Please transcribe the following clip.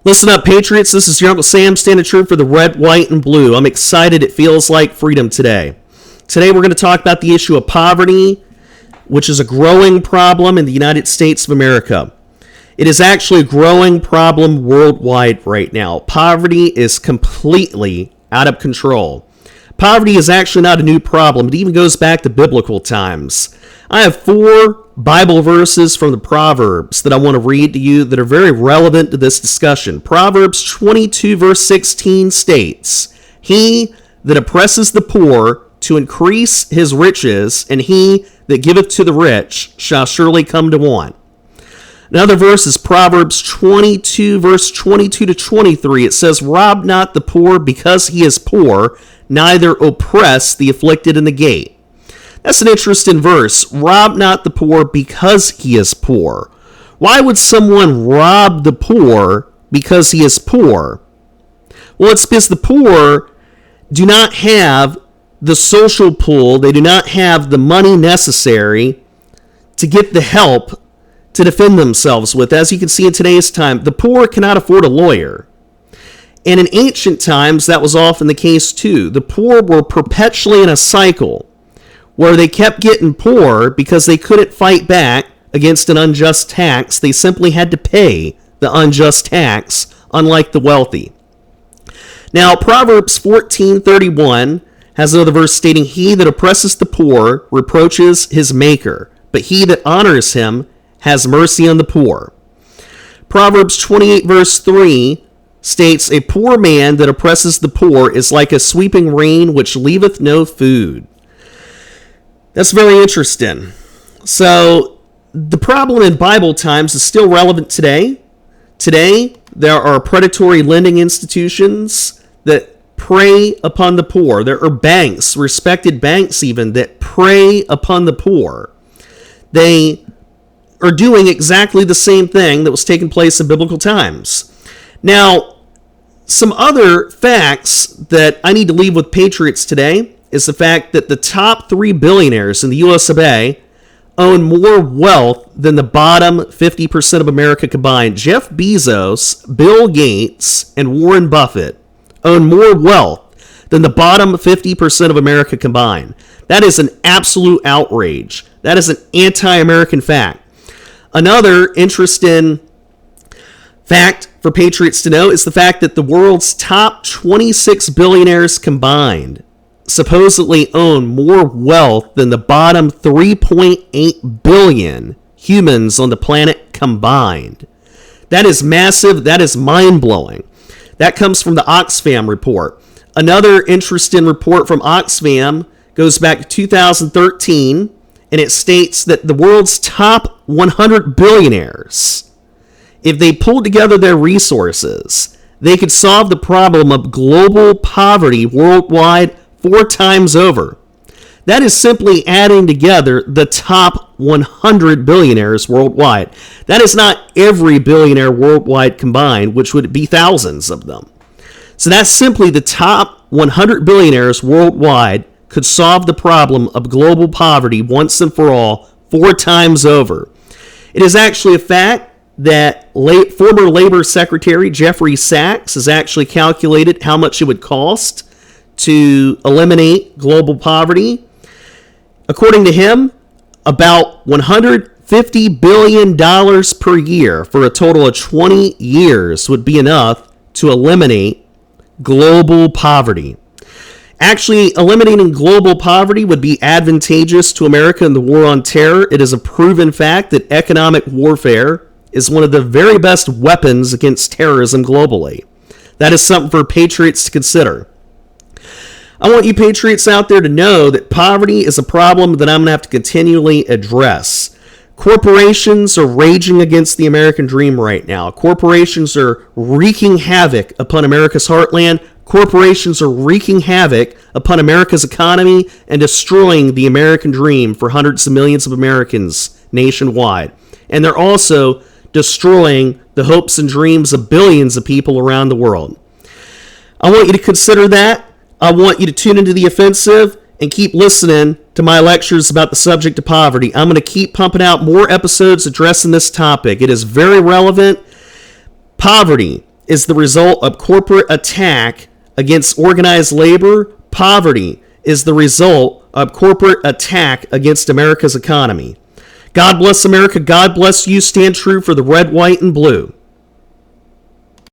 Listen up, Patriots. This is your Uncle Sam standing true for the red, white, and blue. I'm excited. It feels like freedom today. Today we're going to talk about the issue of poverty, which is a growing problem in the United States of America. It is actually a growing problem worldwide right now. Poverty is completely out of control. Poverty is actually not a new problem. It even goes back to biblical times. I have 4 Bible verses from the Proverbs that I want to read to you that are very relevant to this discussion. Proverbs 22 verse 16 states, "He that oppresses the poor to increase his riches, and he that giveth to the rich shall surely come to want." Another verse is Proverbs 22 verse 22 to 23. It says, "Rob not the poor because he is poor, neither oppress the afflicted in the gate." That's an interesting verse. Rob not the poor because he is poor. Why would someone rob the poor because he is poor? Well, it's because the poor do not have the social pull. They do not have the money necessary to get the help to defend themselves with. As you can see in today's time, the poor cannot afford a lawyer. And in ancient times, that was often the case too. The poor were perpetually in a cycle where they kept getting poor because they couldn't fight back against an unjust tax. They simply had to pay the unjust tax, unlike the wealthy. Now, Proverbs 14:31 has another verse stating, "He that oppresses the poor reproaches his maker, but he that honors him has mercy on the poor." Proverbs 28 verse 3 states, "A poor man that oppresses the poor is like a sweeping rain which leaveth no food." That's very interesting. So the problem in Bible times is still relevant today. Today, there are predatory lending institutions that prey upon the poor. There are banks, respected banks even, that prey upon the poor. They are doing exactly the same thing that was taking place in biblical times. Now, some other facts that I need to leave with Patriots today is the fact that the top 3 billionaires in the US of A own more wealth than the bottom 50% of America combined. Jeff Bezos, Bill Gates, and Warren Buffett own more wealth than the bottom 50% of America combined. That is an absolute outrage. That is an anti-American fact. Another interesting fact for Patriots to know is the fact that the world's top 26 billionaires combined supposedly own more wealth than the bottom 3.8 billion humans on the planet combined. That is massive. That is mind-blowing. That comes from the Oxfam report. Another interesting report from Oxfam goes back to 2013, and it states that the world's top 100 billionaires, if they pulled together their resources, they could solve the problem of global poverty worldwide 4 times over. That is simply adding together the top 100 billionaires worldwide. That is not every billionaire worldwide combined, which would be thousands of them. So that's simply the top 100 billionaires worldwide could solve the problem of global poverty once and for all 4 times over. It is actually a fact that former Labor Secretary Jeffrey Sachs has actually calculated how much it would cost to eliminate global poverty. According to him, about $150 billion per year for a total of 20 years would be enough to eliminate global poverty. Actually, eliminating global poverty would be advantageous to America in the war on terror. It is a proven fact that economic warfare is one of the very best weapons against terrorism globally. That is something for patriots to consider. I want you patriots out there to know that poverty is a problem that I'm going to have to continually address. Corporations are raging against the American dream right now. Corporations are wreaking havoc upon America's heartland. Corporations are wreaking havoc upon America's economy and destroying the American dream for hundreds of millions of Americans nationwide. And they're also destroying the hopes and dreams of billions of people around the world. I want you to consider that. I want you to tune into The Offensive and keep listening to my lectures about the subject of poverty. I'm going to keep pumping out more episodes addressing this topic. It is very relevant. Poverty is the result of corporate attack against organized labor. Poverty is the result of corporate attack against America's economy. God bless America. God bless you. Stand true for the red, white, and blue.